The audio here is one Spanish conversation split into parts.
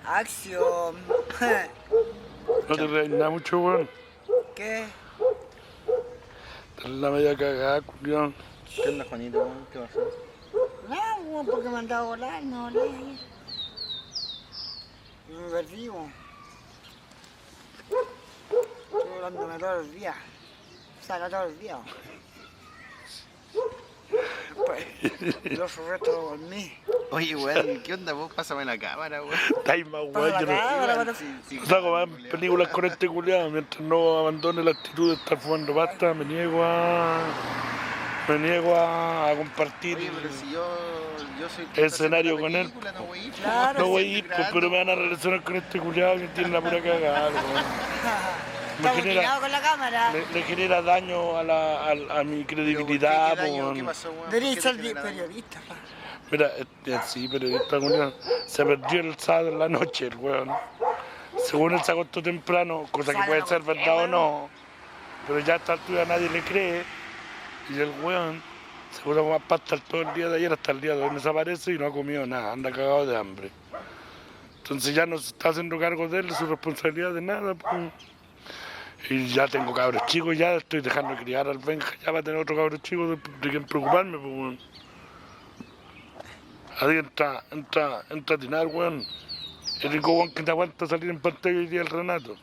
Acción. No te reís nada mucho, weón. ¿Qué? Estás la media cagada, culión. ¿Qué onda, Juanito? ¿Qué pasó? No, weón, porque me andaba a volar, no volé ayer. Y me perdí, weón. Estuve volándome todos los días. Saca todos los días, weón. Pues, los restos lo dormí. Oye, weón, ¿qué onda vos? Pásame la cámara, weón. Estáis más Para weón. la Yo no cámara, para... saco más películas con este culiado. Mientras no abandone la actitud de estar fumando pasta, me niego a compartir Oye, pero si yo soy el escenario con él. No voy a ir, Claro, No sí, voy a ir, pues, pero me van a relacionar con este culiado que tiene la pura cagada, weón. Está mutilado con la cámara. Le genera daño a mi credibilidad, ¿Qué weón. pasó, weón? Debería ¿Por ser qué te genera daño? periodista, pa. Mira, sí, periodista culiao, se perdió el sábado en la noche, el weón. Según él se acostó temprano, cosa que Sábado, puede ser ¿por qué, verdad o weón? no, pero ya a esta altura nadie le cree. Y el weón se puso a comer pasta todo el día de ayer hasta el día de hoy, desaparece y no ha comido nada, anda cagado de hambre. Entonces ya no se está haciendo cargo de él, de su responsabilidad de nada, pues. Y ya tengo cabros chicos, ya estoy dejando de criar al Benja, ya va a tener otro cabro chico de quien preocuparme, pues, weón. Ahí entra a tinar, weón. El rico weón que te aguanta salir en pantalla hoy día el Renato.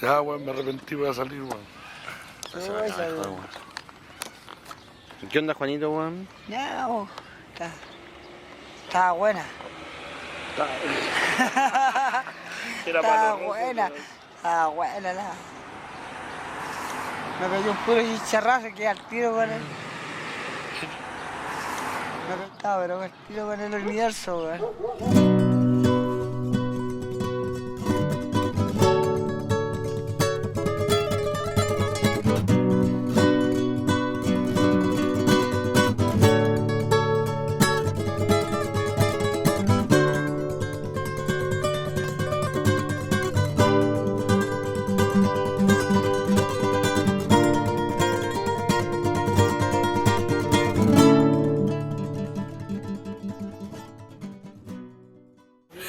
Ya, weón, me arrepentí, voy a salir, weón. Uy, salud. ¿Qué onda, Juanito, weón? Ya, weón. Estaba buena. Era Estaba para buena. Estaba buena, la. Me cayó un puro chicharrazo que al tiro con él. Me costaba, pero al tiro con el universo, weón.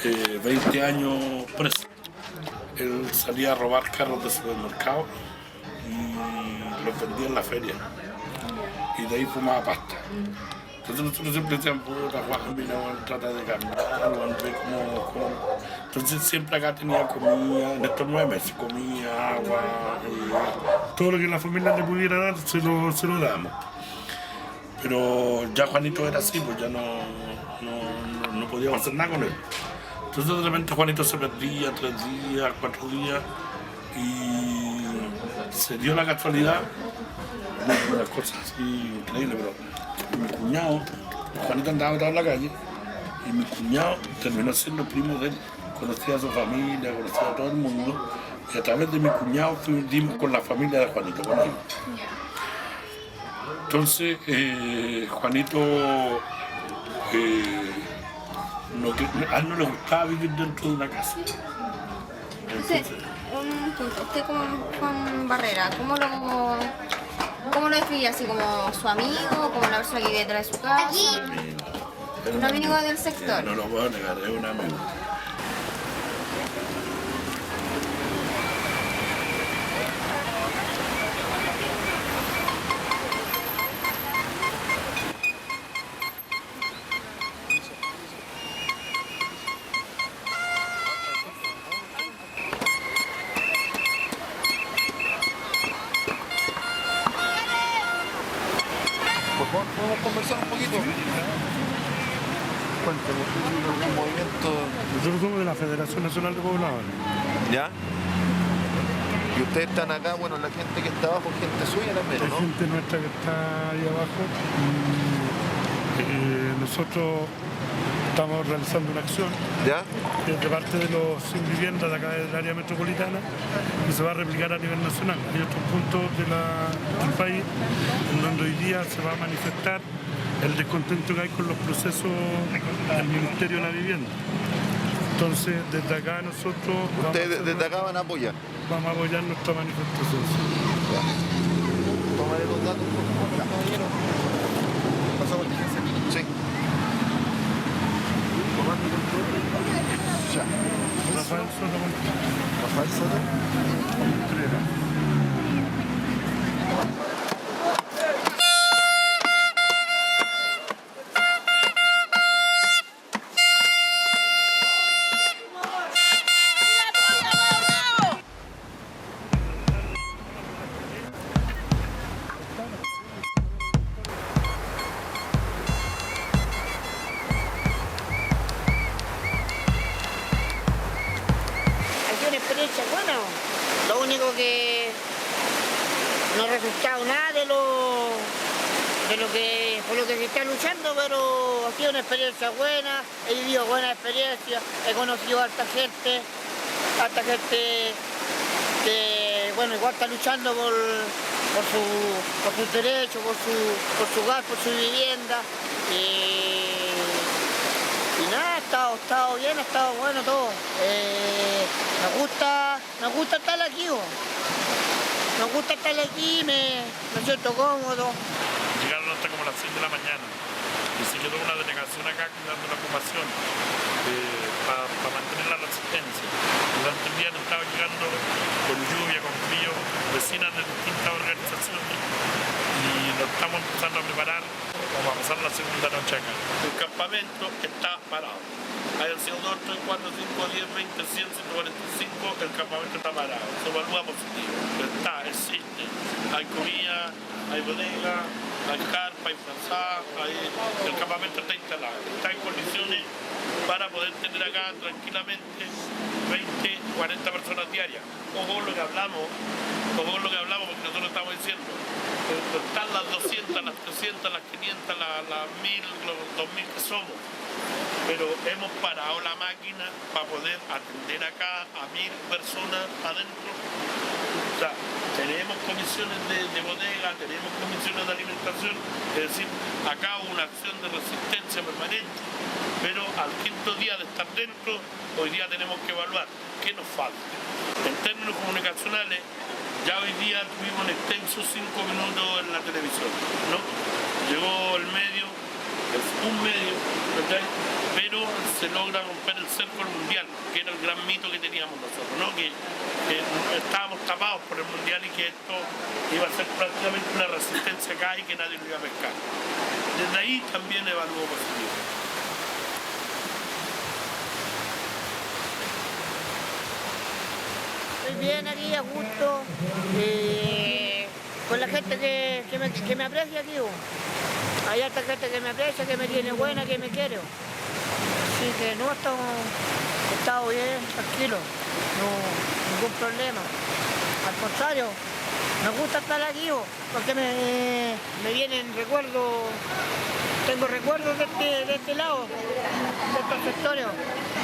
Eh, 20 años preso. Él salía a robar carros de supermercado y los vendía en la feria. Y de ahí fumaba pasta. Entonces nosotros siempre decíamos, puta, Juan, mira, weón, trata de cambiar, weón, ve cómo. Entonces siempre acá tenía comida, en estos 9 meses, comida, agua, todo lo que la familia le pudiera dar, se lo damos. Pero ya Juanito era así, pues ya no podíamos hacer nada con él. Entonces de repente Juanito se perdía 3 días, 4 días y se dio la casualidad, una cosa así increíble, pero mi cuñado, Juanito andaba botado en la calle y mi cuñado terminó siendo primo de él, conocía a su familia, conocía a todo el mundo y a través de mi cuñado dimos con la familia de Juanito, con él. Entonces Juanito a él no le gustaba vivir dentro de una casa. Entonces, un punto, usted como Juan Barrera, ¿cómo lo describía? ¿Así como su amigo, como la persona que vive detrás de su casa? ¿Un amigo del sector? No lo puedo negar, es un amigo. Por favor, podemos conversar un poquito. Cuéntame, ¿algún movimiento? Nosotros somos de la Federación Nacional de Pobladores. ¿Ya? Y ustedes están acá, bueno, la gente que está abajo, gente suya también, Hay ¿no? gente nuestra que está ahí abajo. Nosotros estamos realizando una acción ¿Ya? de parte de los sin vivienda de acá del área metropolitana que se va a replicar a nivel nacional. Hay otros puntos del país en donde hoy día se va a manifestar el descontento que hay con los procesos del Ministerio de la Vivienda. Entonces, desde acá nosotros Ustedes desde acá van a apoyar. vamos a apoyar nuestra manifestación. Tomaré los datos, por favor, caballero. Pasamos diligencia. Sí. Soto Contreras. Rafael Soto. Contreras. Ha sido una experiencia buena. Lo único que no ha resultado nada de lo que por lo que se está luchando, pero ha sido una experiencia buena, he vivido buenas experiencias, he conocido a harta gente que bueno, igual está luchando por sus derechos, por su hogar, por su vivienda. Y nada, ha estado bien, ha estado bueno todo. Nos gusta estar aquí, nos gusta estar aquí, me siento cómodo. Llegaron hasta como las 6 de la mañana y se quedó una delegación acá cuidando la ocupación para mantener la resistencia. Durante el día han estado llegando con lluvia, con frío, vecinas de distintas organizaciones y nos estamos empezando a preparar como a pasar la segunda noche acá. El campamento está parado. Hayan sido 2, 3, 4, 5, 10, 20, 100, 145, el campamento está parado. Se evalúa positivo. Existe. Hay comida, hay bodega, hay carpa, hay frazada, el campamento está instalado. Está en condiciones para poder tener acá tranquilamente 20, 40 personas diarias. Ojo lo que hablamos, porque nosotros estamos diciendo, están las 200, las 300, las 500, las 1000, los 2000 que somos. Pero hemos parado la máquina para poder atender acá a 1000 personas adentro. O sea, tenemos comisiones de bodega, tenemos comisiones de alimentación, es decir, acá hubo una acción de resistencia permanente, pero al quinto día de estar dentro, hoy día tenemos que evaluar qué nos falta. En términos comunicacionales, ya hoy día tuvimos un extenso 5 minutos en la televisión, ¿no? Llegó el medio, es un medio, ¿verdad? Pero se logra romper el cerco mundial, que era el gran mito que teníamos nosotros, ¿no? Que estábamos tapados por el mundial y que esto iba a ser prácticamente una resistencia acá y que nadie lo iba a pescar. Desde ahí también evaluó positivo. Estoy bien aquí, a gusto, con la gente que me aprecia aquí. Hay harta gente que me aprecia, que me tiene buena, que me quiere. Así que no, he estado bien, tranquilo, no, ningún problema. Al contrario, me gusta estar aquí, porque me vienen recuerdos, tengo recuerdos de este lado, de estos sectores.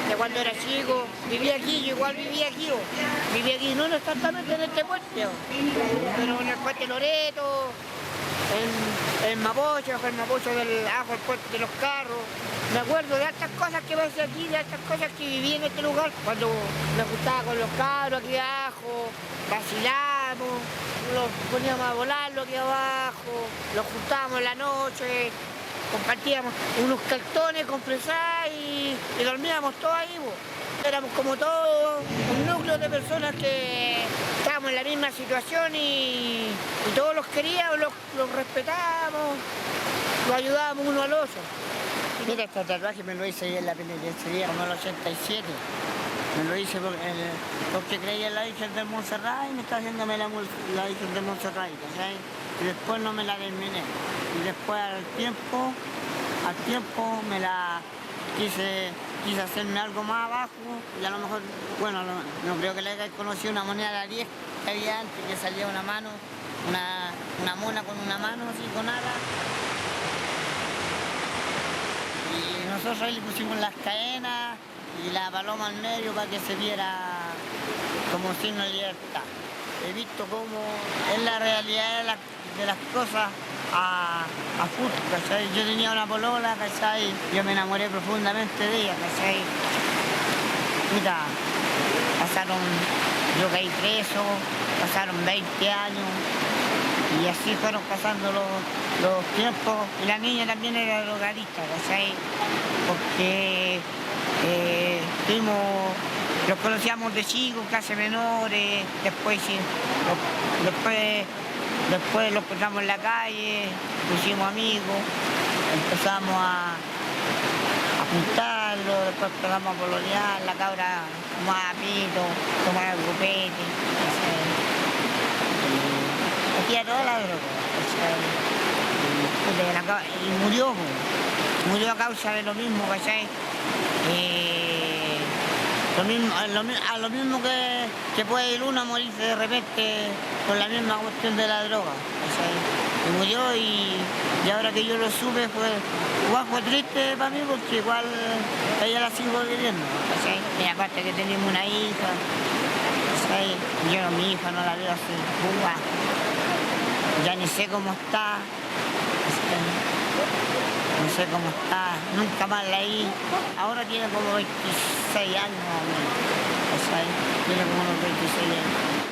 De cuando era chico, vivía aquí, yo igual vivía aquí, no exactamente en este puente, pero en el puente Loreto, en Mapocho del Ajo, el puente de los carros. Me acuerdo de estas cosas que pasé aquí, de estas cosas que viví en este lugar. Cuando me gustaba con los carros aquí abajo, vacilamos, los poníamos a volarlo aquí abajo, los juntábamos en la noche, compartíamos unos cartones con fresadas y dormíamos todos ahí. Éramos como todo un núcleo de personas que estábamos en la misma situación y todos los queríamos, los respetábamos, los ayudábamos uno al otro. Mira, este tatuaje me lo hice en la penitenciaría como en el 87. Me lo hice porque creía en la Virgen de Montserrat y me está haciéndome la Virgen de Montserrat, ¿sabes? Y después no me la terminé. Y después al tiempo me la quise hacerme algo más abajo y a lo mejor, bueno, no creo que le hayáis conocido una moneda de 10 que había antes, que salía una mano, una mona con una mano así con alas. Y nosotros ahí le pusimos las cadenas y la paloma al medio para que se viera como signo de libertad. He visto cómo es la realidad de las cosas a full, ¿cachai? Yo tenía una polola, ¿cachai? Yo me enamoré profundamente de ella, ¿cachai? Mira, yo caí preso, pasaron 20 años y así fueron pasando los tiempos. Y la niña también era drogadicta, ¿cachai? Porque los conocíamos de chicos, clases menores, después los encontramos en la calle, pusimos amigos, empezamos a juntarlo, después empezamos a pololear, la cabra tomaba pito, tomaba copete, hacía toda la droga, y murió a causa de lo mismo, ¿cachai? Lo mismo que puede ir uno a morirse de repente por la misma cuestión de la droga, ¿cachai? Y murió y ahora que yo lo supe fue triste para mí porque igual ella la sigo viviendo, ¿cachai? Y aparte que tenemos una hija, ¿cachai? Yo mi hija no la veo así, ya ni sé cómo está, ¿cachai? No sé cómo está, nunca más la vi. Ahora tiene como 26 años más o menos, ¿cachai? Tiene como unos 26 años.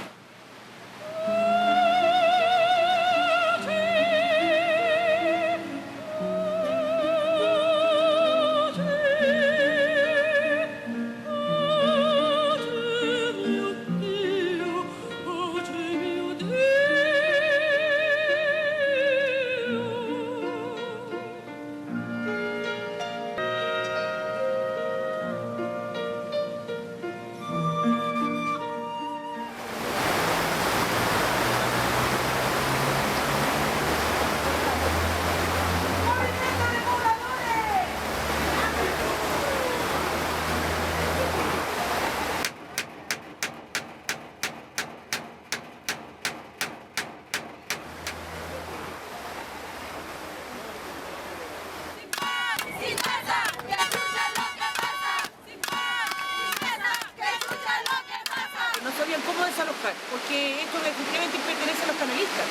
No sabían cómo desalojar, porque esto definitivamente pertenece a los canalistas.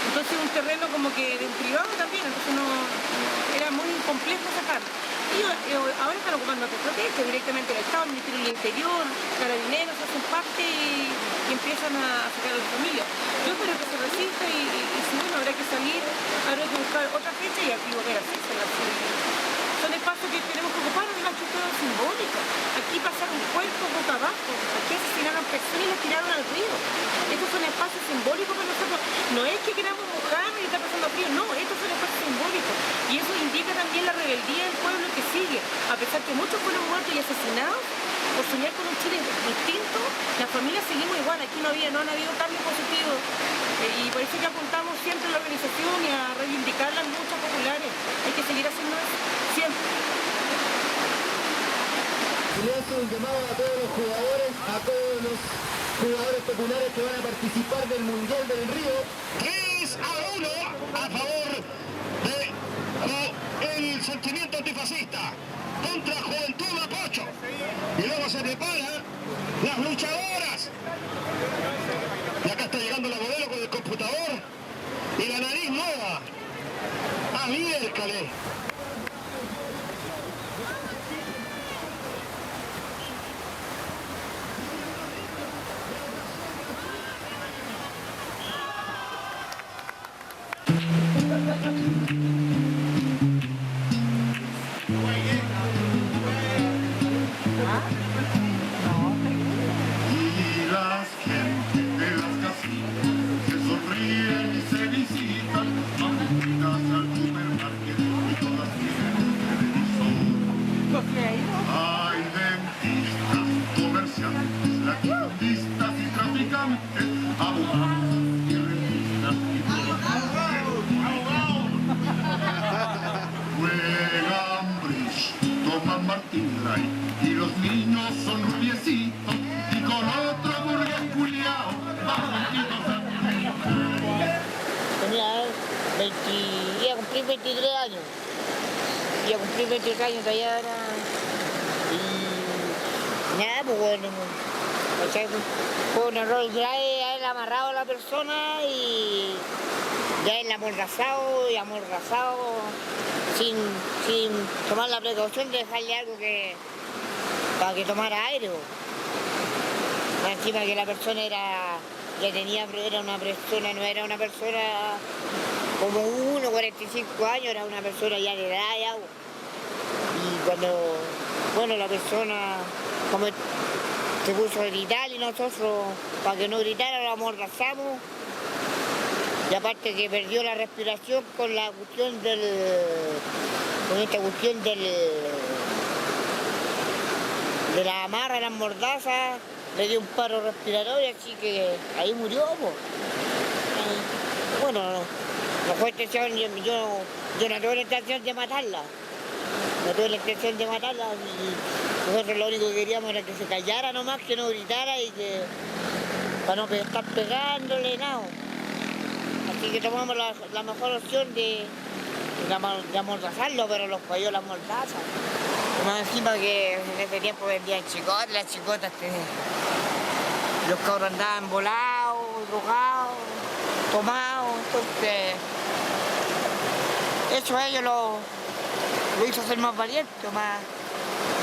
Entonces un terreno como que de un privado también, entonces era muy complejo sacarlo. Y ahora están ocupando otras protestas, directamente el Estado, el Ministerio del Interior, Carabineros hacen parte y empiezan a sacar a las familias. Yo espero que se resista y si bueno, habrá que salir, habrá que buscar otra fecha y volver a hacerse. Son espacios que tenemos que ocupar en una estructura simbólica. Aquí pasaron cuerpos boca abajo, aquí asesinaron personas y las tiraron al río. Estos son espacios simbólicos para nosotros. No es que queramos mojarnos y estar pasando frío, no, estos son espacios simbólicos. Y eso indica también la rebeldía del pueblo que sigue. A pesar que muchos fueron muertos y asesinados, por soñar con un Chile distinto, las familias seguimos igual. Aquí no han habido cambios positivos. Y por eso que apuntamos siempre a la organización y a reivindicar las luchas populares. Hay que seguir haciendo eso siempre. Le hace un llamado a todos los jugadores populares que van a participar del Mundial del Río. 3-1 a favor del sentimiento antifascista contra Juventud Mapocho. Y luego se preparan las luchadoras. Y acá está llegando la modelo con el computador y la nariz nueva. ¡Ah, miércoles! Y las gentes de las casitas se sonríen y se visitan, apuntadas al supermercado y todas tienen televisor. Hay dentistas, comerciantes, latifundistas y traficantes, abogados y rentistas y juegan bridge, toman Martín Light y los niños son rubiecitos y con otro burgués culiao van juntitos a Tenía iba a cumplir 23 años. Iba a cumplir 23 años todavía era. Y nada, pues bueno, ¿cachai? Fue un error grave haber amarrado a la persona y haberla amordazado sin tomar la precaución de dejarle algo para que tomara aire. Más encima que la persona era una persona, no era una persona como 45 años, era una persona ya de edad ya. Y cuando, bueno, la persona, como se puso a gritar y nosotros, para que no gritara, lo amordazamos. Y aparte que perdió la respiración con la cuestión con esta cuestión de la amarra, las mordazas, le dio un paro respiratorio, así que ahí murió, pues. Bueno, no fue intención, yo no tuve la intención de matarla. No tuve la intención de matarla y nosotros lo único que queríamos era que se callara nomás, que no gritara y que para no estar pegándole, nada. Así que tomamos la mejor opción de amordazarlo, pero los falló la mordaza. Y más encima que en ese tiempo vendían chicotes, las chicotas, los cabros andaban volados, drogados, tomados, entonces eso a ellos lo hizo ser más valiente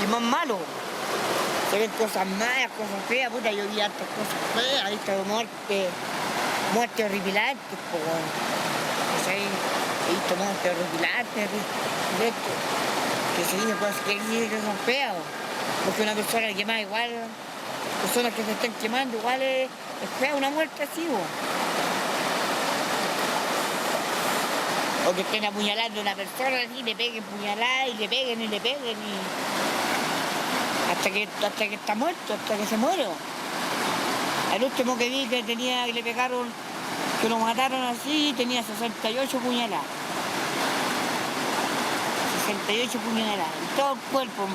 y más malo. Se ven cosas malas, cosas feas, puta, yo vi hartas cosas feas, he visto muertes horripilantes, he visto muertes horripilantes, que se dice cosas que son feas, porque una persona quemada igual, personas que se están quemando igual es fea una muerte así, o que estén apuñalando a una persona así, le peguen puñaladas y le peguen y hasta que está muerto, hasta que se muere. El último que vi que le pegaron, que lo mataron así, tenía 68 puñaladas. 68 puñaladas, en todo el cuerpo,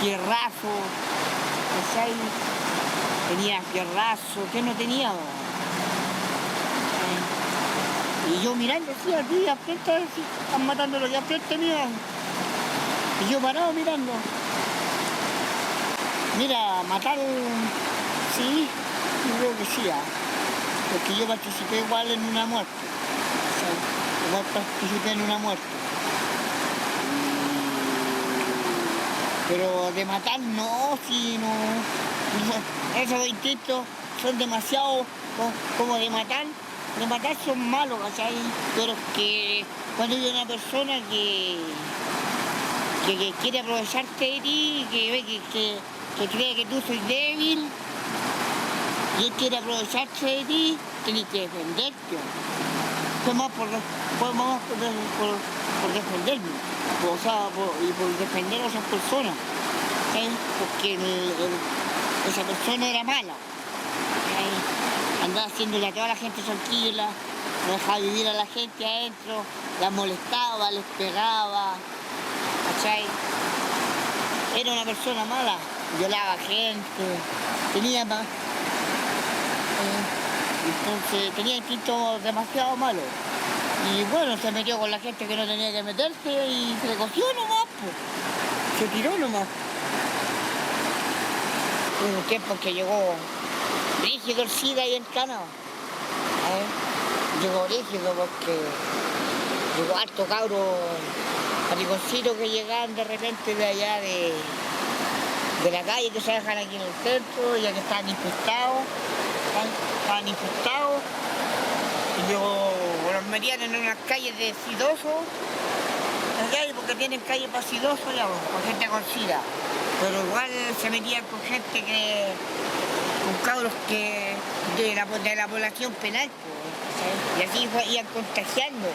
fierrazo, ¿sabes? Tenía fierrazo, ¿qué no tenía? Y yo mirando así, aquí, al frente, a ver si están matándolo ya al frente mío. Y yo parado mirando. Mira, matar, sí, yo creo que sí, porque yo participé igual en una muerte. O sea, igual participé en una muerte. Pero de matar no, sí, no. Esos instintos son demasiado como de matar son malos, ¿cachai? Pero que cuando hay una persona que quiere aprovecharte de ti, que ve que cree que tú soy débil, y él quiere aprovecharse de ti, tienes que defenderte. Fue más por defenderme, o sea, por defender a esas personas, ¿sí? Porque esa persona era mala, ¿sí? Andaba haciéndole a toda la gente tranquila, no dejaba vivir a la gente adentro, la molestaba, les pegaba, ¿cachai? Era una persona mala, violaba gente, tenía más. Entonces tenía instintos demasiado malos. Y bueno, se metió con la gente que no tenía que meterse y se le cogió nomás, pues. Se tiró nomás. Hubo un tiempo que llegó rígido el SIDA ahí en Canadá. Llegó rígido porque llegó harto cabro mariconcitos que llegaban de repente de allá de la calle, que se dejan aquí en el centro, ya que estaban infectados. Y los metían en unas calles de sidosos, porque tienen calles para sidosos, con gente con SIDA. Pero igual se metían con gente con cabros de la población penal, ¿sabes? Y así iban contagiando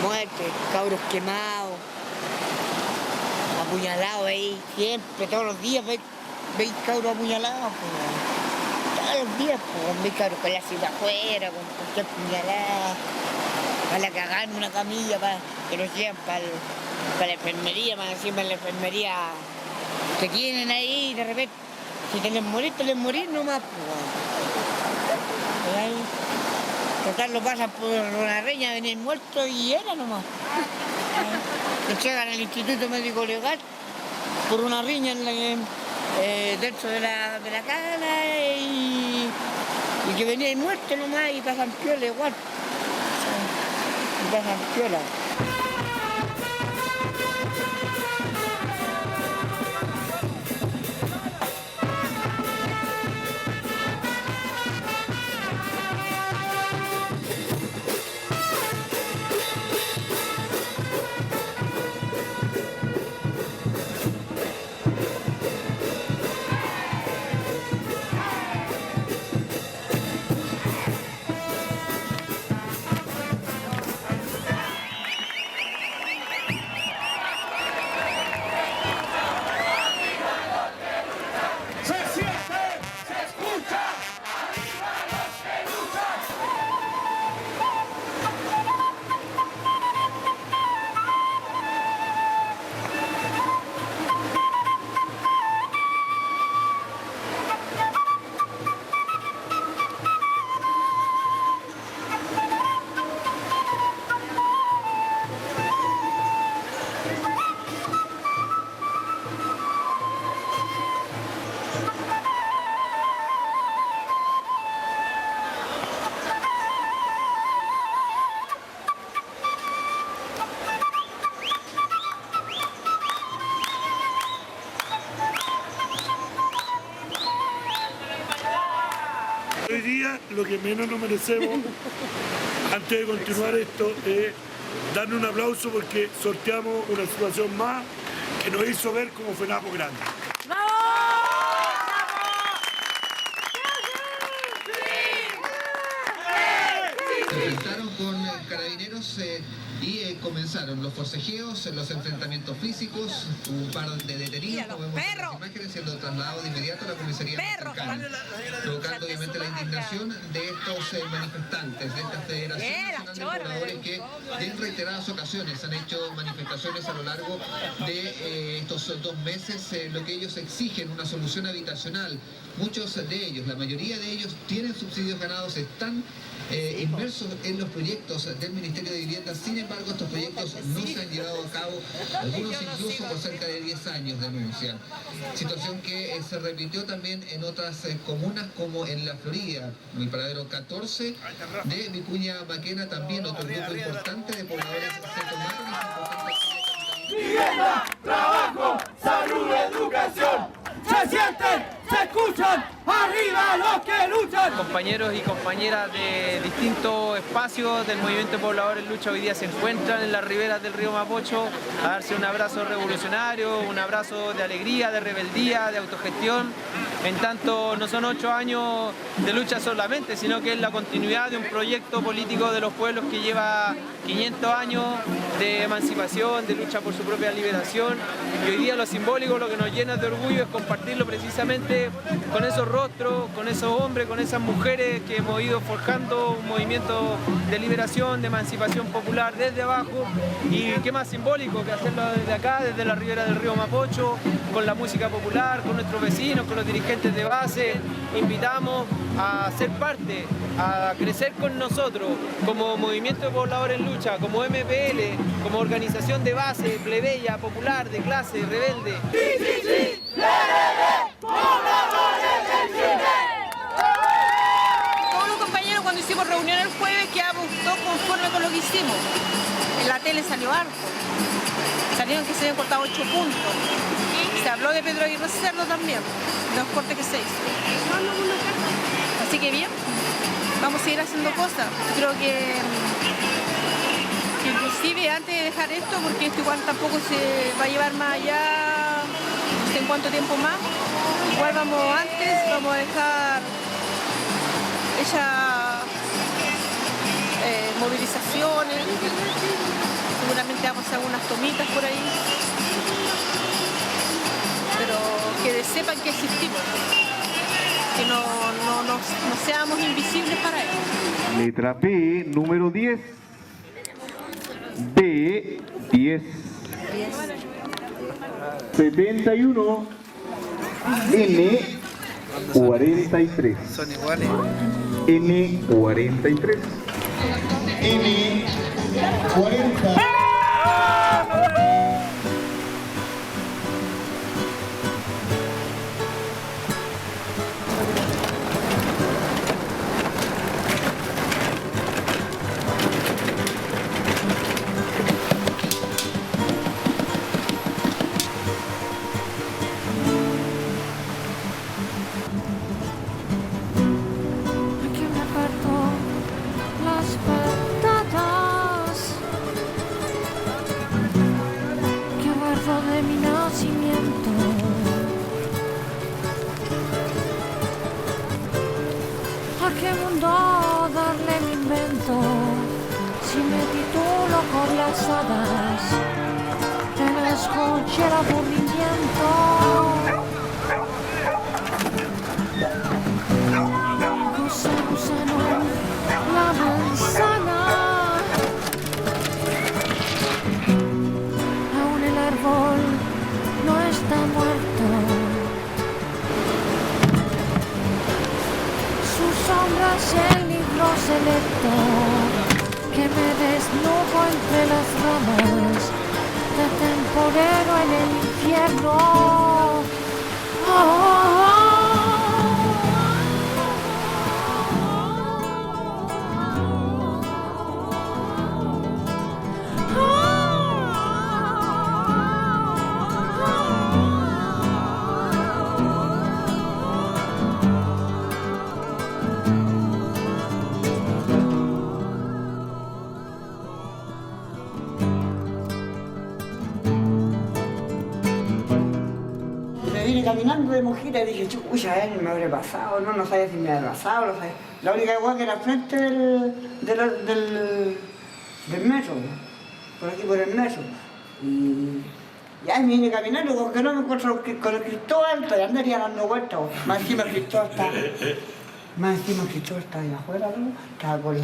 muertes, cabros quemados, apuñalados ahí, siempre, todos los días veis cabros apuñalados, todos los días, veis cabros con la silla afuera, con cualquier puñalada, para la cagar en una camilla, para que los lleven para la enfermería, más encima en la enfermería te tienen ahí y de repente, si te les morís nomás, ahí, total lo pasan por una reña, venir muerto y era nomás. Te llegan al Instituto Médico Legal por una riña dentro de la cana y que venía muerto nomás y pasan piola igual. Y pasan piola. día lo que menos nos merecemos, antes de continuar esto, es darle un aplauso porque sorteamos una situación más que nos hizo ver como FENAPO grande. Se enfrentaron con carabineros y comenzaron los forcejeos, los enfrentamientos físicos, un par de detenidos, como vemos en las imágenes, siendo trasladados de inmediato a la comisaría más cercana, provocando obviamente la indignación de estos manifestantes, de esta Federación Nacional de Pobladores que en reiteradas ocasiones han hecho manifestaciones a lo largo de estos 2 meses, lo que ellos exigen, una solución habitacional. Muchos de ellos, la mayoría de ellos, tienen subsidios ganados, están inmersos en los proyectos del Ministerio de Vivienda. Sin embargo, estos proyectos no se han llevado a cabo, algunos incluso por cerca de 10 años, denuncian. Situación que se repitió también en otras comunas, como en La Florida, en el paradero 14 de Vicuña Maquena, también otro grupo importante de pobladores se tomaron esta importante vivienda, trabajo, salud, educación. Se sienten, se escuchan, arriba los que luchan. Compañeros y compañeras de distintos espacios del movimiento poblador en lucha hoy día se encuentran en las riberas del río Mapocho a darse un abrazo revolucionario, un abrazo de alegría, de rebeldía, de autogestión. En tanto no son 8 años de lucha solamente, sino que es la continuidad de un proyecto político de los pueblos que lleva 500 años de emancipación, de lucha por su propia liberación. Y hoy día lo simbólico, lo que nos llena de orgullo es compartirlo precisamente con esos rostros, con esos hombres, con esas mujeres que hemos ido forjando un movimiento de liberación, de emancipación popular desde abajo. Y qué más simbólico que hacerlo desde acá, desde la ribera del río Mapocho, con la música popular, con nuestros vecinos, con los dirigentes de base. Invitamos a ser parte, a crecer con nosotros como movimiento de pobladores en lucha, como MPL, como organización de base, plebeya, popular, de clase, rebelde. Todos los compañeros cuando hicimos reunión el jueves quedamos todos conformes con lo que hicimos. En la tele salió harto. Salieron que se habían cortado 8 puntos. Se habló de Pedro Aguirre Cerdo también, de los cortes que se hizo. Así que bien, vamos a seguir haciendo cosas. Creo que inclusive antes de dejar esto, porque esto igual tampoco se va a llevar más allá, no sé en cuánto tiempo más, igual vamos a dejar hechas movilizaciones, seguramente vamos a hacer algunas tomitas por ahí, pero que sepan que existimos, que no seamos invisibles para ellos. Letra P, número 10. B, 10. 71. N, 43. Son iguales. N, 43. N, 40. ¿A qué mundo darle mi invento? Si me titulo con las hadas, que me escuche el aburrimiento. Gusano, la manzana, aún el árbol no está muerto. Sombras el libro selecto que me desnudo entre las ramas de temporero en el infierno. caminando de mojita y dije, chucha, me habré pasado, no sabía si me había pasado, no sabía. La única igual que era frente del metro, por aquí por el metro. Y ya me vine caminando, porque no me encuentro con el Cristóbal, pero andaría dando vueltas. Más encima el Cristóbal está ahí afuera, ¿no? Estaba con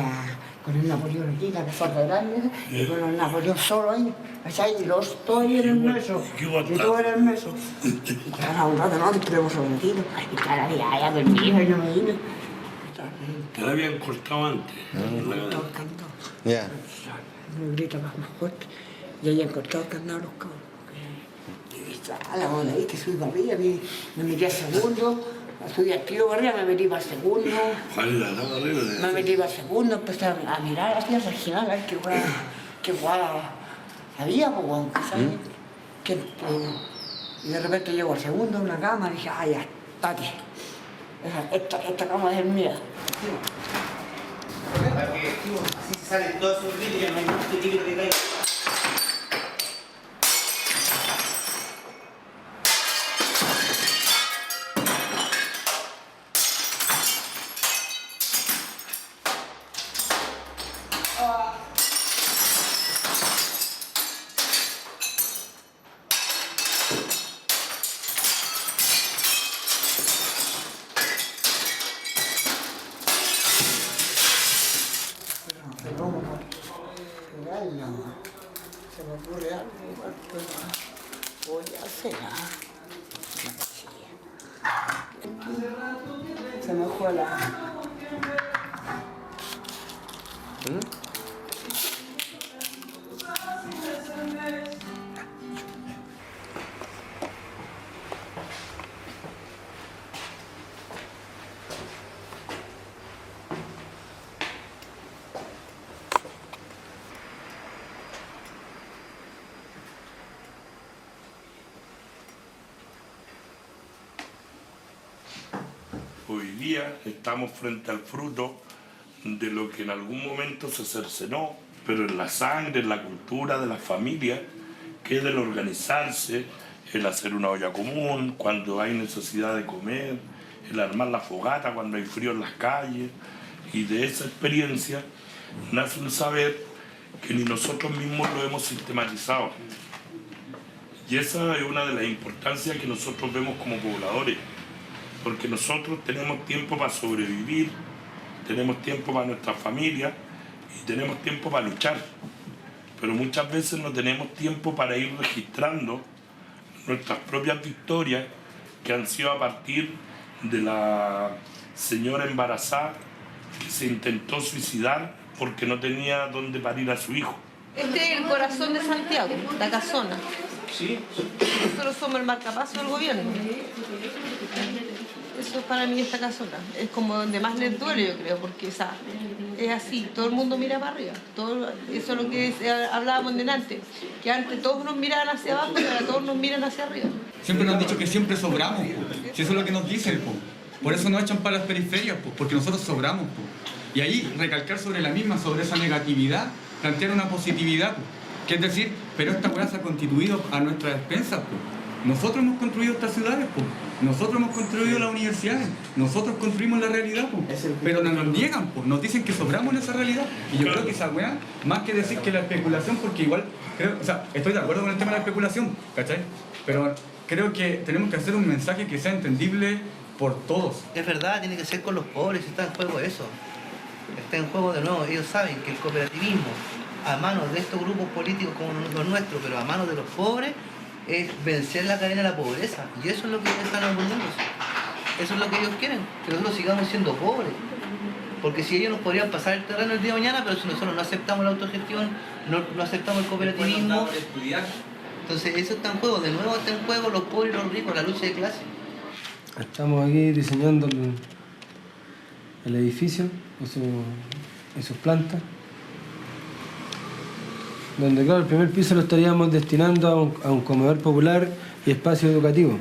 el Napoleón aquí, la casota grande, y con el Napoleón solo ahí, ¿cachai? Y los todos ahí en el meso, y todo era el meso. Y claro, un rato no, tenemos sobretinos, y claro, ya permiso, y no me vine. Te la habían cortado antes. Ya. Me grita más fuerte, y ahí han cortado el candado los cabros. Y la bola ahí, que subí para arriba, me metí al segundo. Subí al tiro para arriba, me metí para el segundo. Me metí para el segundo, empecé a mirar así al final, a ver qué jugada había, pues, ¿sabes? Y de repente llego al segundo, una cama, y dije, ya, Tati, esta cama es mía. Así salen todos esos vídeos, no hay más peligro que caiga. Se me ocurre algo, pues voy a hacer. Se me fue la... Hoy día estamos frente al fruto de lo que en algún momento se cercenó, pero en la sangre, en la cultura de las familias, que es el organizarse, el hacer una olla común cuando hay necesidad de comer, el armar la fogata cuando hay frío en las calles. Y de esa experiencia nace un saber que ni nosotros mismos lo hemos sistematizado. Y esa es una de las importancias que nosotros vemos como pobladores. Porque nosotros tenemos tiempo para sobrevivir, tenemos tiempo para nuestra familia y tenemos tiempo para luchar. Pero muchas veces no tenemos tiempo para ir registrando nuestras propias victorias que han sido a partir de la señora embarazada que se intentó suicidar porque no tenía dónde parir a su hijo. Este es el corazón de Santiago, la casona. Sí. Nosotros somos el marcapaso del gobierno. Eso es para mí esta casona. Es como donde más les duele, yo creo, porque es así, todo el mundo mira para arriba. Eso es lo que hablábamos delante, que antes todos nos miraban hacia abajo y ahora todos nos miran hacia arriba. Siempre nos han dicho que siempre sobramos, si eso es lo que nos dicen, por eso nos echan para las periferias, porque nosotros sobramos. Y ahí recalcar sobre la misma, sobre esa negatividad, plantear una positividad, que es decir, pero esta weá se ha constituido a nuestra despensa. Nosotros hemos construido estas ciudades, nosotros hemos construido las universidades, nosotros construimos la realidad, pero nos niegan, nos dicen que sobramos en esa realidad. Y yo creo que esa weá, más que decir que la especulación, porque igual, estoy de acuerdo con el tema de la especulación, ¿cachai? Pero creo que tenemos que hacer un mensaje que sea entendible por todos. Es verdad, tiene que ser con los pobres, está en juego eso. Está en juego de nuevo, ellos saben que el cooperativismo, a manos de estos grupos políticos como los nuestros, pero a manos de los pobres, es vencer la cadena de la pobreza. Y eso es lo que ellos están orgullosos. Eso es lo que ellos quieren, que nosotros sigamos siendo pobres. Porque si ellos nos podrían pasar el terreno el día de mañana, pero si nosotros no aceptamos la autogestión, no aceptamos el cooperativismo, entonces eso está en juego. De nuevo está en juego los pobres y los ricos, la lucha de clase. Estamos aquí diseñando el edificio y sus plantas, donde claro, el primer piso lo estaríamos destinando a un comedor popular y espacio educativo.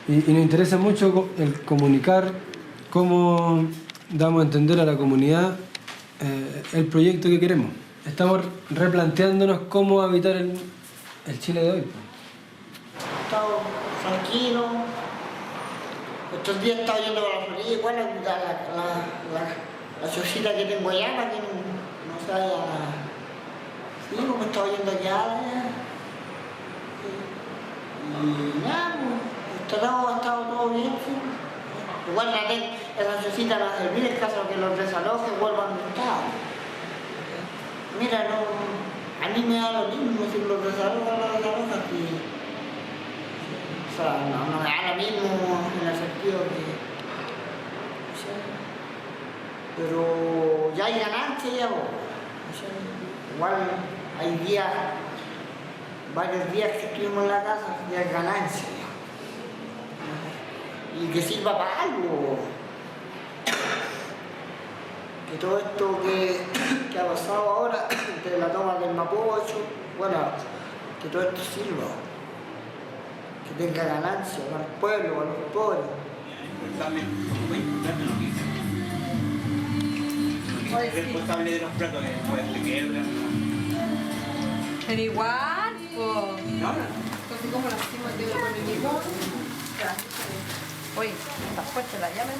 Y nos interesa mucho el comunicar cómo damos a entender a la comunidad el proyecto que queremos. Estamos replanteándonos cómo habitar el Chile de hoy. Estado tranquilo. Estos días estaba yendo a la Florida, igual a cuidar la chocita que tengo allá para que no se vaya a... Sí, como estaba yendo allá. Y nada, pues, ha estado todo bien, sí. Igual esa chocita va a servir en caso de que los desalojes vuelvan donde estaban. Mira, no, a mí me da lo mismo si los desalojan, los desalojan, o sea, no me da lo mismo en el sentido que... O sea, pero ya hay ganancia ya, o sea, igual hay días, varios días que estuvimos en la casa y hay ganancia ya. Y que sirva para algo. Que todo esto que ha pasado ahora, de la toma del Mapocho, bueno, que todo esto sirva. Que tenga ganancia para el pueblo, para los pobres. Es responsable de los platos que después se quiebran. Pero igual, pues. No. Entonces, ¿cómo lo hacemos el dedo con el limón? Ya. Oye, está fuerte la llama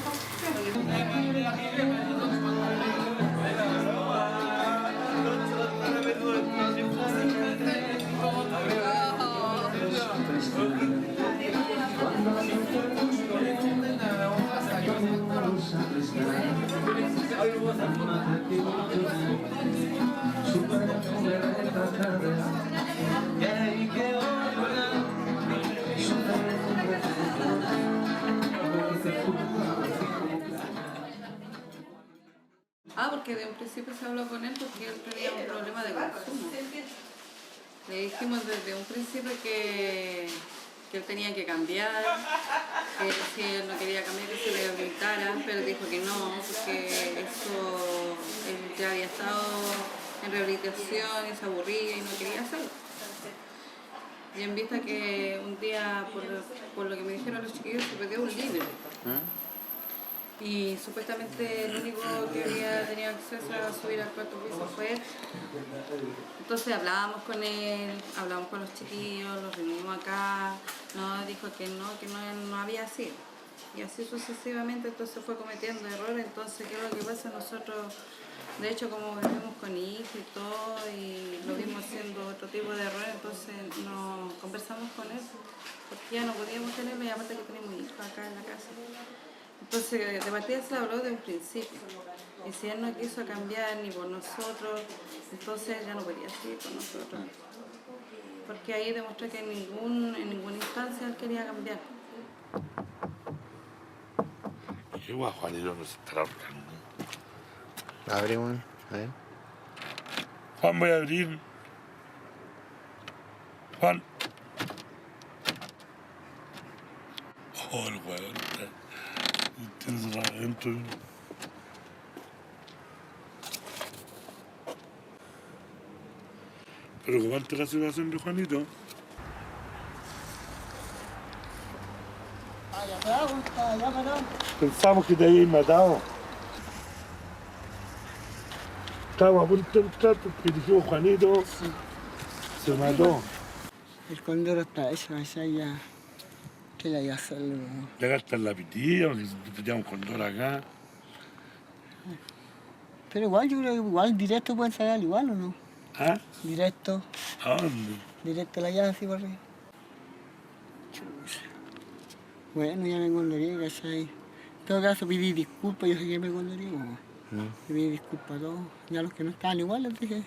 porque de un principio se habló con él porque él tenía un problema de consumo. Le dijimos desde un principio que él tenía que cambiar, que si él no quería cambiar que se le habilitara, pero dijo que no, porque eso, él ya había estado en rehabilitación y se aburría y no quería hacerlo. Y en vista que un día, por lo que me dijeron los chiquillos, se perdió un libro. Y supuestamente el único que había tenido acceso a subir al cuarto piso fue él. Entonces hablábamos con él, hablamos con los chiquillos, los reunimos acá, nos dijo que no había sido. Y así sucesivamente, entonces fue cometiendo errores. Entonces, ¿qué es lo que pasa? Nosotros, de hecho, como vivimos con hijos y todo, y lo vimos haciendo otro tipo de errores, entonces nos conversamos con él, porque ya no podíamos tenerlo, y aparte que tenemos hijos acá en la casa. Entonces, de partida se habló de un principio, y si él no quiso cambiar ni por nosotros, entonces ya no podía seguir con nosotros. Porque ahí demostró que en ninguna instancia él quería cambiar. ¿Qué guay, Juanito, no se estará ahorcando? Abre uno, a ver. Juan, voy a abrir. Juan. Oh, el hueón. Tienes cerrado adentro. Pero ¿cómo ante la situación de Juanito? Pensamos que te habías matado. Estábamos a punto de entrar porque dijimos Juanito se mató. El condoro está hecho, allá ya. ¿Qué le hay a hacerlo? Ya gastan la pitilla, porque teníamos un condoro acá. Pero igual, yo creo que igual directo pueden sacar igual, ¿o no? ¿Ah? Directo. ¿A dónde? Directo a la llave, así por arriba. Bueno, ya me condoría, ¿cachai? En todo caso, pedí disculpas, yo sé que me condoría, pedí disculpas a todos. Ya los que no estaban igual les dije,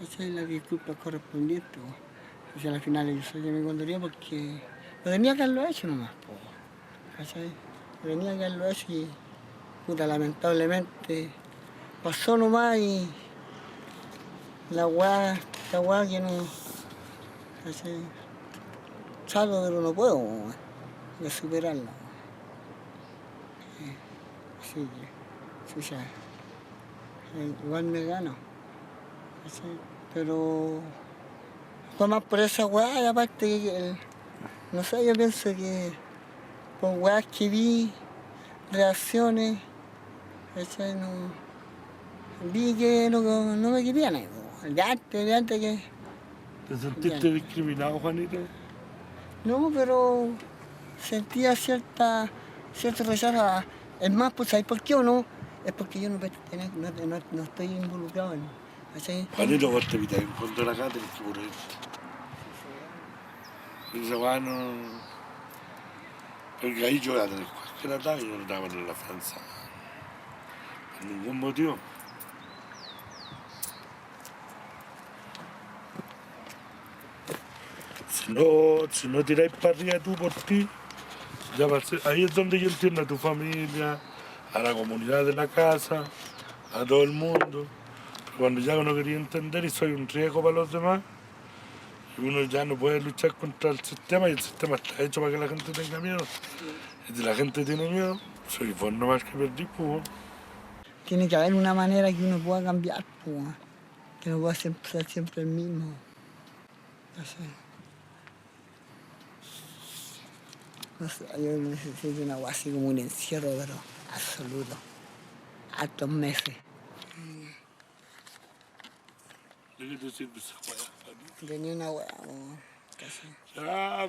¿cachai? Las disculpas correspondientes. O sea, al final yo sé que me condoría porque lo tenía que haberlo hecho nomás, ¿cachai? Lo tenía que haberlo hecho y, puta, lamentablemente pasó nomás y la weá que no, ¿cachai? Salgo, pero no puedo, de superarla. Así que, chucha, igual me gano, ¿cachai? Pero fue más por esa weá, y aparte que, no sé, yo pienso que por weas que vi, reacciones, ¿cachai? No, vi que no me querían, de antes que... ¿Te sentiste discriminado, Juanito? No, pero sentía cierto rechazo. Es más, pues, ¿sabes por qué o no? Es porque yo no estoy involucrado en... ¿cachai? Juanito, vos te evitas encontrar acá, tenés que morir. Ese weá no... Porque ahí yo voy a tener cualquier ataque y no le voy a poner la fianza. Por ningún motivo. Si no tiráis para arriba tú por ti, ya ahí es donde yo entiendo a tu familia, a la comunidad de la casa, a todo el mundo. Pero cuando ya uno quería entender y soy un riesgo para los demás, y uno ya no puede luchar contra el sistema y el sistema está hecho para que la gente tenga miedo. Y si la gente tiene miedo, soy vos nomás que perdí, pues. Tiene que haber una manera que uno pueda cambiar, pues, que no pueda ser siempre el mismo. No sé, yo necesito una agua así como un encierro, pero absoluto. Altos meses. ¿De qué te sirve esa hueá? Tenía una hueá, Ah,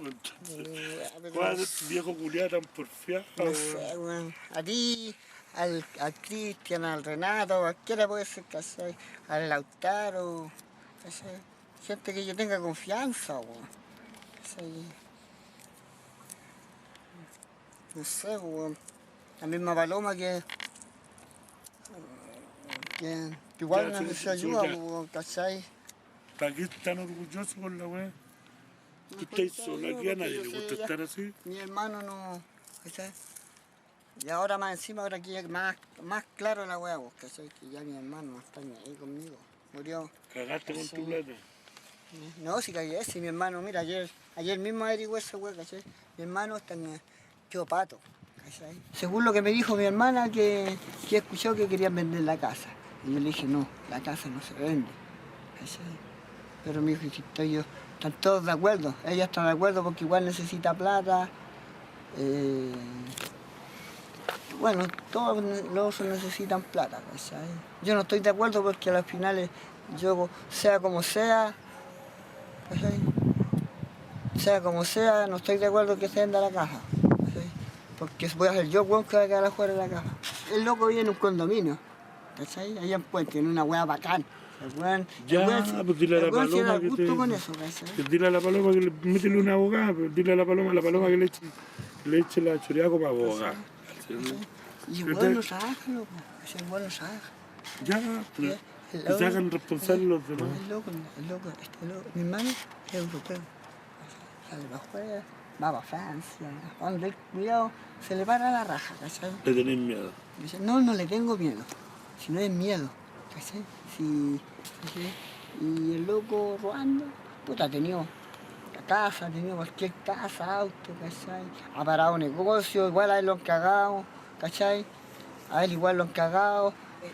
pero viejo culiado tan porfiado. No sé, weón. A ti, al Cristian, al Renato, a cualquiera puede ser, ¿cachai? Al Lautaro, ¿cachai? Gente que yo tenga confianza, weón. ¿Cachai? No sé, weón. La misma Paloma que igual necesita ayuda, weón, ¿cachai? ¿Para qué tan orgulloso con la weá? ¿Tú estás sola aquí? ¿A nadie le gusta estar así? Mi hermano no, ¿cachai? Y ahora más encima, ahora que más claro la weá, ¿cachai? Que ya mi hermano no está ni ahí conmigo. Murió. ¿Cagaste con tu plata? No, si cagué, si mi hermano, mira, ayer mismo averigué esa weá, ¿cachai? Mi hermano está en Pato, ¿cachai? Según lo que me dijo mi hermana, que escuchó que querían vender la casa. Y yo le dije, no, la casa no se vende, ¿cachai? Pero mi hijo y yo están todos de acuerdo, ella está de acuerdo porque igual necesita plata. Bueno, todos los necesitan plata, ¿cachai? Yo no estoy de acuerdo porque al final yo, sea como sea, ¿cachai? Sea como sea, no estoy de acuerdo que se venda la casa, ¿cachai? Porque voy a ser yo, weón, que va a quedar afuera de la casa. El loco vive en un condominio, ¿cachai? Allá en Puente, en una hueá bacán. Pues dile a la Paloma que dile a la Paloma que métele una abogada, pero dile a la Paloma que le eche la choreada como abogada. Y el bueno trabaja, loco, ese bueno trabaja. Ya, que se hagan responsables los demás. El loco, mi hermano es europeo. Sale para afuera, va para Francia, donde el cuidado se le para la raja, ¿cachai? ¿Le tenés miedo? Dice, no le tengo miedo, si no es miedo, ¿cachai? Y el loco robando, puta, ha tenido la casa, ha tenido cualquier casa, auto, ¿cachai? Ha parado negocio, igual a él lo han cagado, ¿cachai? A él igual lo han cagado.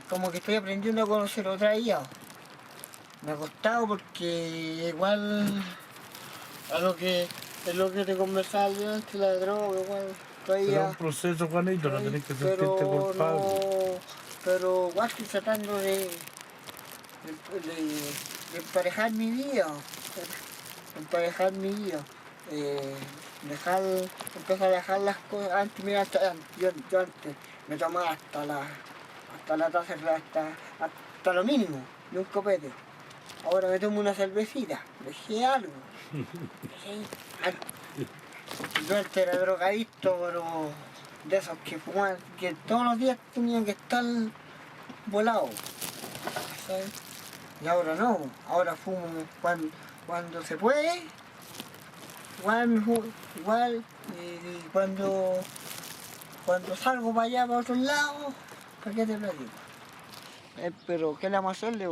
Como que estoy aprendiendo a conocer otra IA. Me ha costado porque igual es lo que te conversaba yo antes, la droga, igual todavía. Pero es un proceso, Juanito, no tenés que sentirte culpable. No, pero igual estoy tratando de emparejar mi vida. Empezar a dejar las cosas. Antes, mira, yo antes me tomaba hasta la taza, hasta lo mínimo de un copete. Ahora me tomo una cervecita, dejé algo. Yo antes era drogadicto, pero de esos que fuman, que todos los días tenían que estar volados. ¿Sabes? Y ahora no, ahora fumo cuando se puede, igual y cuando salgo para allá, para otro lado, ¿para qué te platico? Pero ¿qué le vamos a hacerle?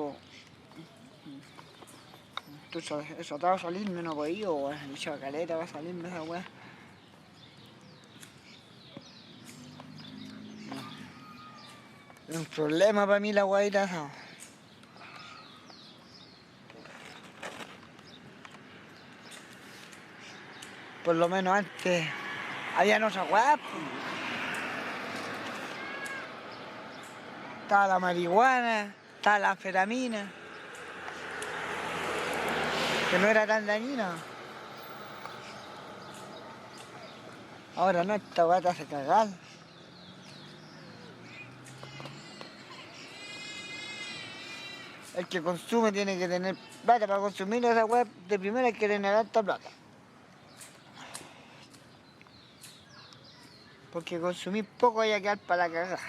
Eso te va a salirme, no podía, o dicho caleta va a salirme esa weá. Es un problema para mí la guaita esa. Por lo menos antes había otra weá. Estaba la marihuana, estaba la anfetamina, que no era tan dañina. Ahora no, esta weá te hace cagar. El que consume tiene que tener plata para consumir esa weá. De primera hay que tener alta plata. Porque consumir poco hay que quedar para la cagada.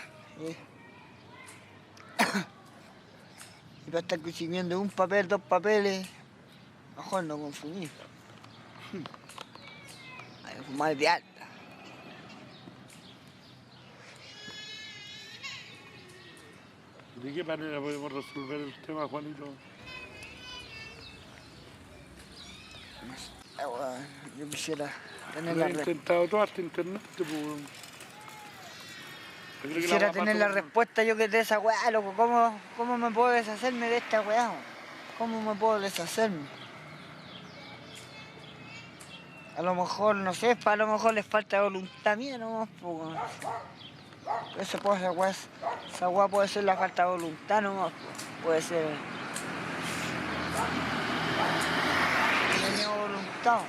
Y para estar consumiendo un papel, 2 papeles, mejor no consumir. Hay que fumar de alta. ¿De qué manera podemos resolver el tema, Juanito? Yo quisiera tener ¿No la has intentado todo hasta internet? Quisiera tener la respuesta yo que de esa weá, loco. ¿Cómo me puedo deshacerme de esta weá? ¿Cómo me puedo deshacerme? A lo mejor, no sé, a lo mejor les falta voluntad mía, ¿no? Eso puede ser, esa weá puede ser la falta de voluntad, ¿no? Puede ser. No tenía voluntad.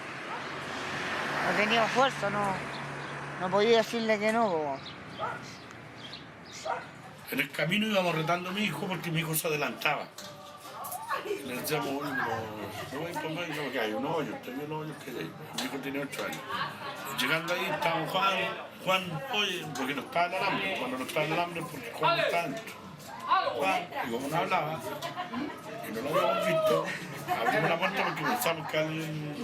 No tenía fuerza, no podía decirle que no, po. En el camino íbamos retando a mi hijo porque mi hijo se adelantaba. Le decíamos, no voy a tomar, no, que hay un hoyo, usted vio el hoyo que hay. Mi hijo tiene 8 años. Llegando ahí estábamos Juan, oye, porque no estaba en el hambre. Cuando no estaba en el hambre, porque Juan no estaba dentro. Juan, y como no hablaba, y no lo habíamos visto, abrimos la puerta porque pensamos que alguien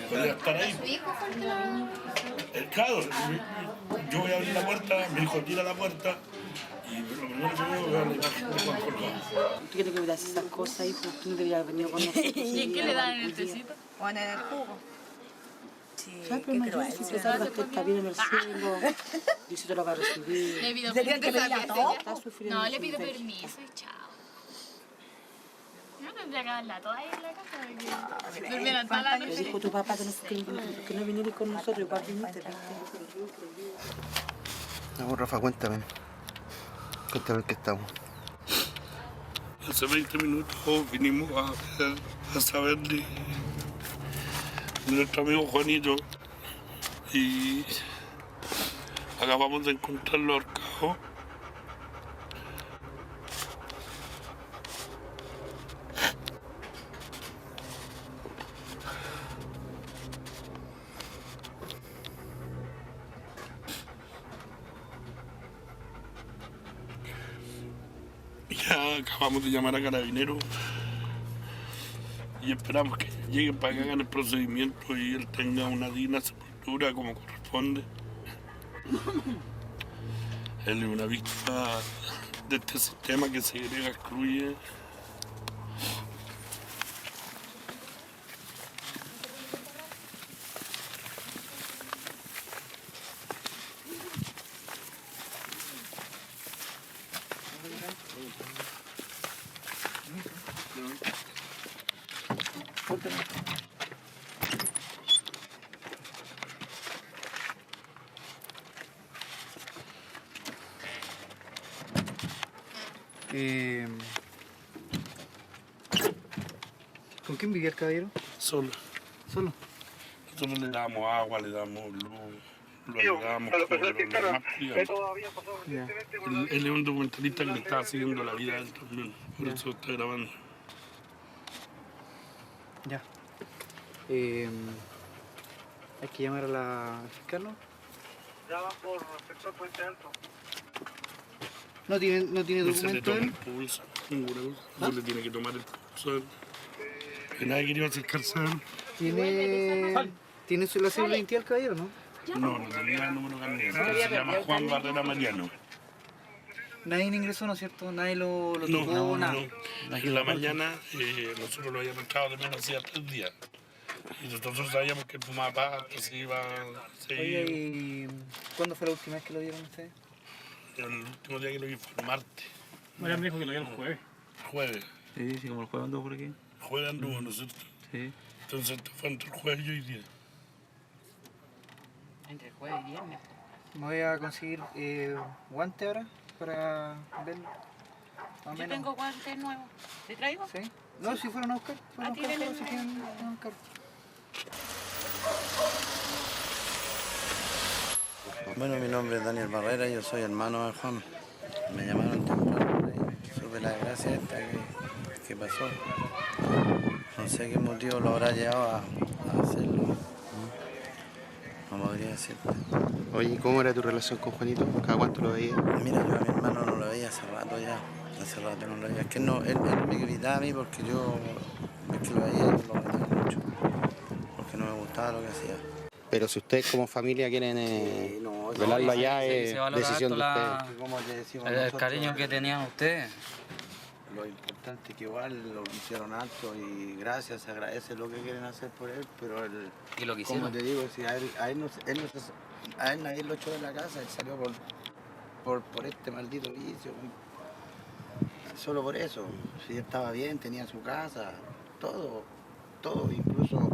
podía estar ahí. ¿Su hijo fue el que lo...? Claro, yo voy a abrir la puerta, mi hijo tira la puerta y lo primero que veo es la imagen de Juan colgado. ¿Tú quieres que me das esas cosas, hijo? Tú no deberías venir con nosotros. ¿Y qué le dan en el tecito? O en el jugo. ¿Sabes? Pero mayor, si te salvas, te está bien en el cielo. Diosito lo va a recibir. Le pido ¿Te permiso. Está sufriendo. No, le pido permiso y chao. Yo tendría que darla toda ahí en la casa. Que durmieran toda la Le noche. dijo tu papá que no viniera con nosotros, igual viniste. No, Rafa, cuéntame. Cuéntame en qué estamos. Hace 20 minutos vinimos a saber de nuestro amigo Juanito y acabamos de encontrarlo ahorcado. Ya acabamos de llamar a Carabineros y esperamos que lleguen para que hagan el procedimiento y él tenga una digna sepultura como corresponde. Él es una víctima de este sistema que segrega, excluye. ¿Con quién vivía el caballero? Solo. ¿Solo? Nosotros le damos agua, le damos luz, lo ayudamos con lo normal, digamos. Él es un documentalista que le está siguiendo la vida a él también, por eso está grabando. Ya. Hay que llamar a la fiscal, ¿no? Ya va por sector Puente Alto. ¿No tiene No se le documento toma él? el pulso, ninguna cosa. No se le tiene que tomar el pulso a él. Que nadie quería acercarse a él. ¿Tiene la cédula de identidad el caballero, no? No tenía el número de carnet. Se llama Juan Barrera Mariano. Nadie ingresó, ¿no es cierto? Nadie lo tocó, No. nada. En la mañana nosotros lo habíamos echado de menos hacía 3 días. Y nosotros sabíamos que él fumaba pasto, se iba a Oye, ¿y cuándo fue la última vez que lo dieron ustedes? El último día que lo vi fue el martes. Mariano me dijo que lo vio el jueves. Jueves. Sí, como el jueves anduvo por aquí. Jueves anduvo, ¿no es cierto? Sí. Entonces esto fue entre el jueves y hoy día. Entre jueves y viernes. Me voy a conseguir guante ahora para ver más o Yo menos. tengo guantes nuevos. ¿Te traigo? ¿Sí? No, si fueron a buscar. Fueron a buscar, tienen si quieren, a buscar. Bueno, mi nombre es Daniel Barrera, yo soy hermano de Juan. Me llamaron temprano y supe la desgracia esta que pasó. No sé qué motivo lo habrá llevado a hacerlo. No podría decirte. Oye, ¿cómo era tu relación con Juanito? ¿Cada cuánto lo veías? Mira, yo a mi hermano no lo veía hace rato ya. Hace rato no lo veía. Es que no, él me gritaba a mí porque yo, es que lo veía y lo retaba mucho. Porque no me gustaba lo que hacía. Pero si ustedes como familia quieren velarlo allá, es decisión de ustedes. Como te decimos el nosotros, cariño que tenían ustedes. Lo importante es que igual lo hicieron alto y gracias, se agradece lo que quieren hacer por él, pero él, ¿Y lo que hicieron? como te digo, si a él nadie lo echó de la casa, él salió por este maldito vicio. Solo por eso, si él estaba bien, tenía su casa, todo, incluso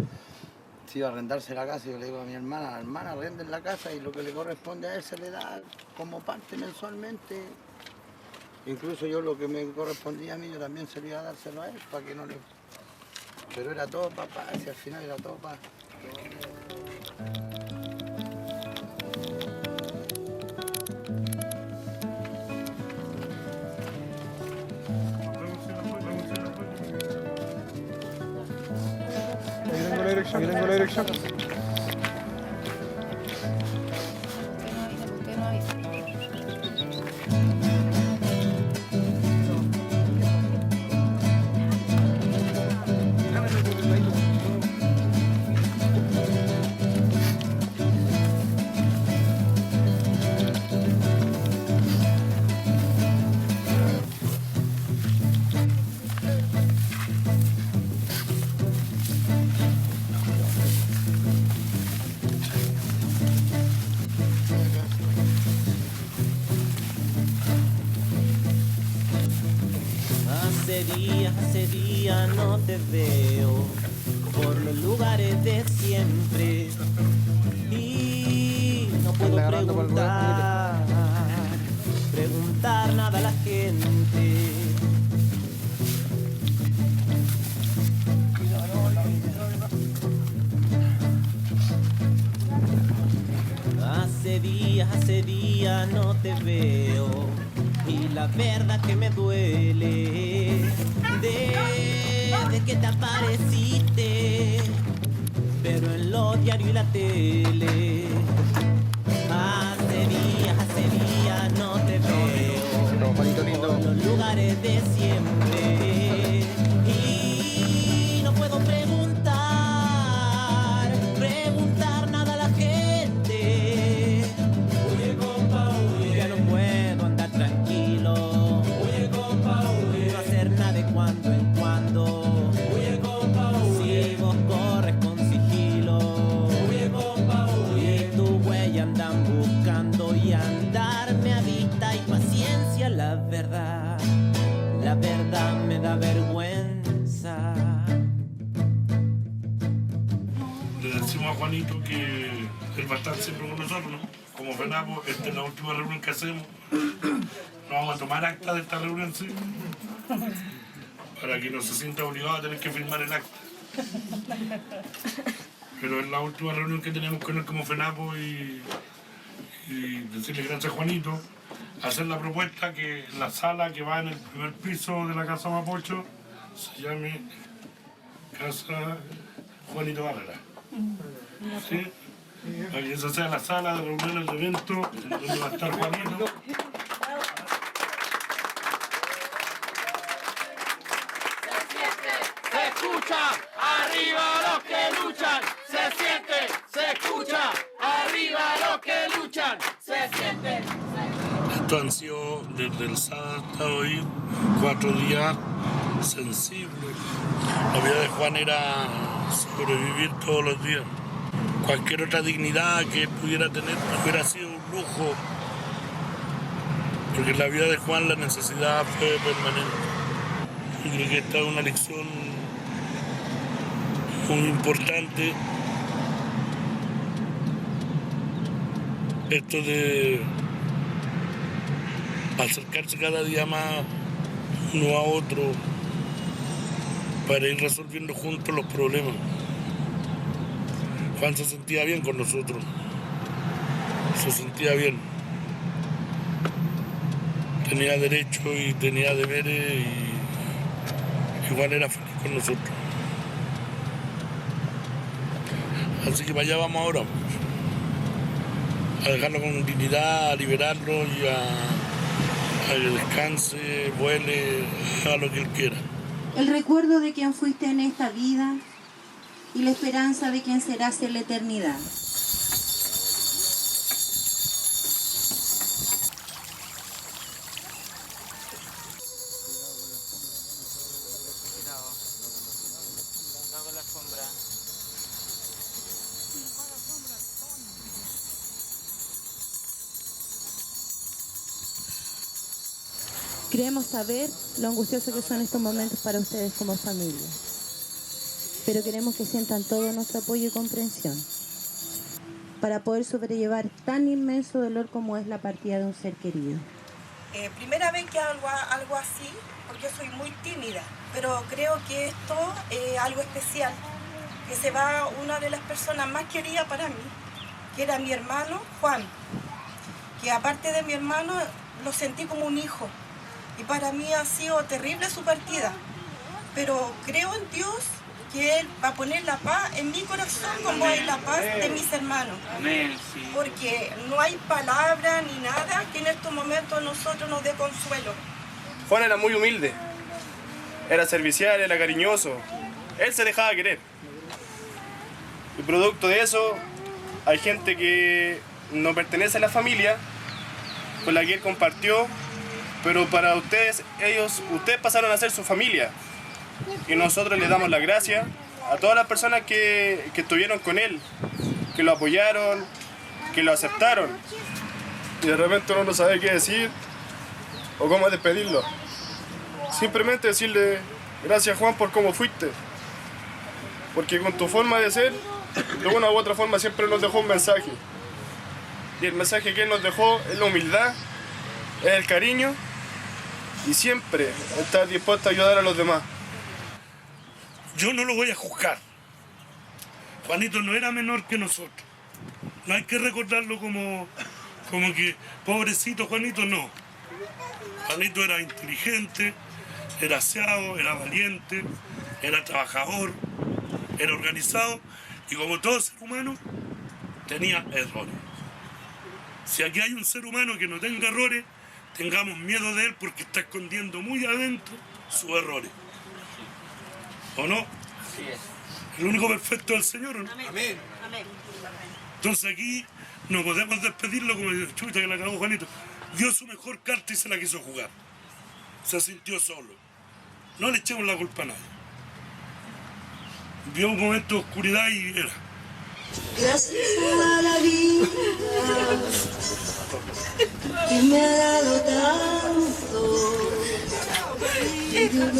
si iba a arrendarse la casa, yo le digo a mi hermana, arrenden la casa y lo que le corresponde a él se le da como parte mensualmente. Incluso yo lo que me correspondía a mí, yo también se lo iba a dárselo a él, para que no le... Pero era todo papá, si al final era todo papá. Aquí tengo la dirección. Hace días no te veo por los lugares de siempre y no puedo preguntar nada a la gente. Hace días no te veo y la verdad que me duele desde que te apareciste, pero en los diarios y la tele. Hace días no te veo por los lugares de siempre y no puedo preguntar nada a la gente. Oye, compa, oye. Ya no puedo andar tranquilo. Oye, compa, oye. No hacer nada de cuando en cuando. Oye, compa, oye. Si vos corres con sigilo. Oye, compa, oye. Y tu huella andan buscando y andarme a vista y paciencia. La verdad me da vergüenza. Le decimos a Juanito que él va a estar siempre con nosotros, ¿no? Como FENAPO, esta es la última reunión que hacemos. No vamos a tomar acta de esta reunión, sí, para que no se sienta obligado a tener que firmar el acta. Pero es la última reunión que tenemos con él como FENAPO y decirle gracias a Juanito, hacer la propuesta que la sala que va en el primer piso de la Casa Mapocho se llame Casa Juanito Barrera. ¿Sí? Para que esa sea la sala de reuniones de evento donde va a estar Juanito. Se escucha, arriba los que luchan. Se siente, se escucha, arriba los que luchan. Se siente. Esto han sido desde el sábado hasta hoy 4 días sensibles. La vida de Juan era sobrevivir todos los días. Cualquier otra dignidad que pudiera tener hubiera sido un lujo, porque en la vida de Juan la necesidad fue permanente. Y creo que esta es una lección muy importante, esto de acercarse cada día más uno a otro para ir resolviendo juntos los problemas. Juan se sentía bien con nosotros, se sentía bien. Tenía derechos y tenía deberes y igual era feliz con nosotros. Así que para allá vamos ahora. A dejarlo con dignidad, a liberarlo y a que descanse, vuele, haga lo que él quiera. El recuerdo de quien fuiste en esta vida y la esperanza de quien serás en la eternidad. Creemos saber lo angustioso que son estos momentos para ustedes como familia, pero queremos que sientan todo nuestro apoyo y comprensión para poder sobrellevar tan inmenso dolor como es la partida de un ser querido. Primera vez que hago algo así, porque soy muy tímida, pero creo que esto es algo especial, que se va una de las personas más queridas para mí, que era mi hermano Juan, que aparte de mi hermano lo sentí como un hijo. Y para mí ha sido terrible su partida, pero creo en Dios que Él va a poner la paz en mi corazón como es la paz de mis hermanos. Amén, sí. Porque no hay palabra ni nada que en estos momentos a nosotros nos dé consuelo. Juan era muy humilde, era servicial, era cariñoso, él se dejaba querer. Y producto de eso, hay gente que no pertenece a la familia con la que él compartió, pero para ustedes, ustedes pasaron a ser su familia. Y nosotros les damos las gracias a todas las personas que estuvieron con él, que lo apoyaron, que lo aceptaron. Y de repente uno no sabe qué decir o cómo despedirlo. Simplemente decirle gracias, Juan, por cómo fuiste. Porque con tu forma de ser, de una u otra forma siempre nos dejó un mensaje. Y el mensaje que él nos dejó es la humildad, es el cariño y siempre estar dispuesto a ayudar a los demás. Yo no lo voy a juzgar. Juanito no era menor que nosotros. No hay que recordarlo como que pobrecito Juanito, no. Juanito era inteligente, era aseado, era valiente, era trabajador, era organizado y como todo ser humano tenía errores. Si aquí hay un ser humano que no tenga errores, tengamos miedo de él porque está escondiendo muy adentro sus errores. ¿O no? Así es. El único perfecto es el Señor, ¿o no? Amén. Entonces aquí no podemos despedirlo como chuta que la cagó Juanito. Dio su mejor carta y se la quiso jugar. Se sintió solo. No le echemos la culpa a nadie. Vio un momento de oscuridad y era. Gracias a la vida que me ha dado tanto y yo no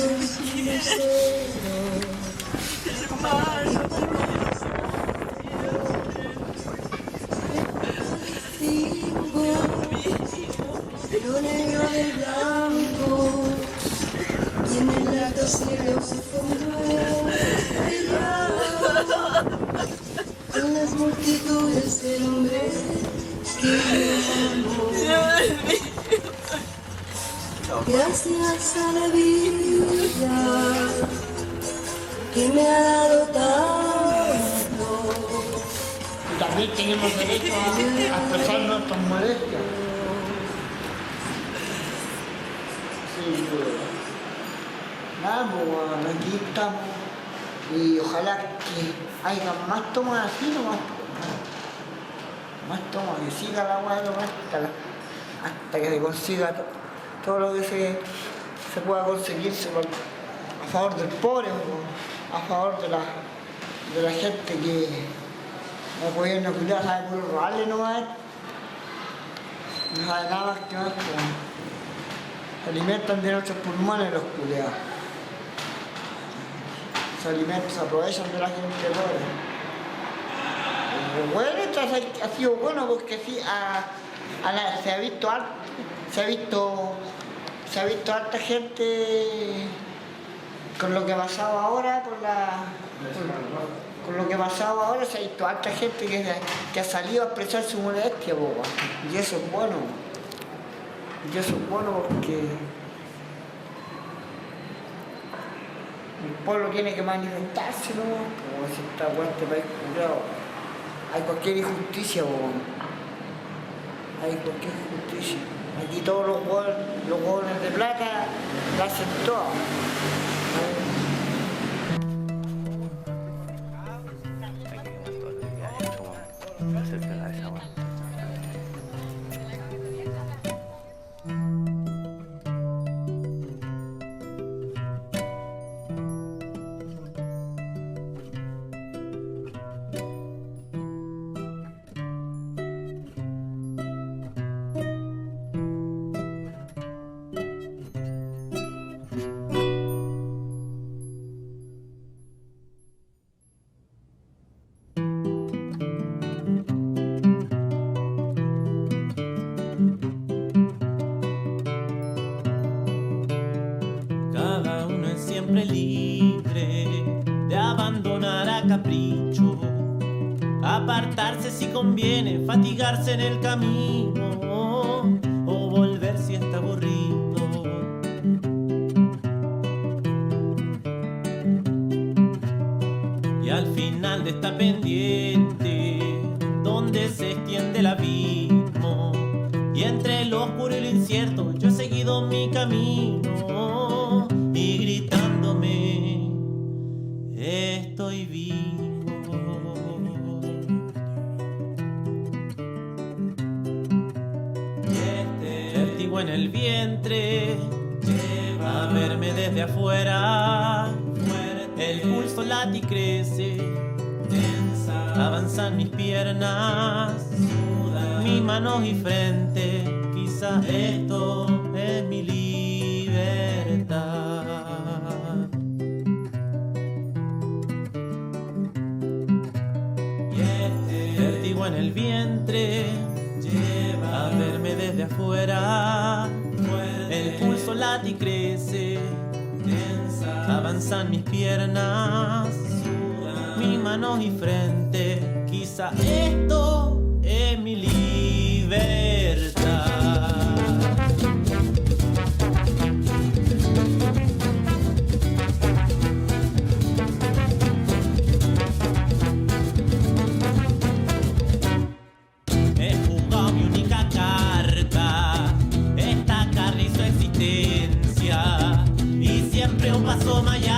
quiero solo. Lo negro del blanco y en el alto cielo se formó con las multitudes del hombre que amo. Gracias a la vida que me ha dado tanto. Y también tenemos derecho a expresar nuestras molestias. Sí, nada, pues aquí estamos y ojalá que haya más tomas así nomás. Más tomas, que siga la agua hasta que se consiga todo lo que se pueda conseguirse a favor del pobre, a favor de la gente que el gobierno cuidado sabe por robarle nomás. No sabe nada más que más. Se alimentan de nuestros pulmones los culiados. Se alimentan, se aprovechan de la gente pobre. Bueno, esto ha sido bueno porque así se ha visto harta con lo que ha pasado ahora se ha visto harta gente que ha salido a expresar su molestia, po, y eso es bueno. Y eso es bueno porque el pueblo tiene que manifestarse, ¿no? Como si está bueno este país curado. Hay cualquier injusticia, po. Hay cualquier injusticia. Aquí todos los huevones de plata la hacen todo. Siempre libre de abandonar a capricho, apartarse si conviene, fatigarse en el camino o volver si está aburrido. Y al final de esta pendiente donde se extiende el abismo y entre lo oscuro y lo incierto yo he seguido mi camino y gritándome estoy vivo. Vértigo en el vientre lleva a verme desde afuera, el pulso late y crece, avanzan mis piernas, mis manos y frente, quizás esto es mi libertad. Vértigo en el vientre lleva a verme desde afuera, el pulso late y crece, avanzan mis piernas, mis manos y frente, quizá esto es mi libertad. He jugado mi única carta, esta carne y su existencia, y siempre un paso más allá.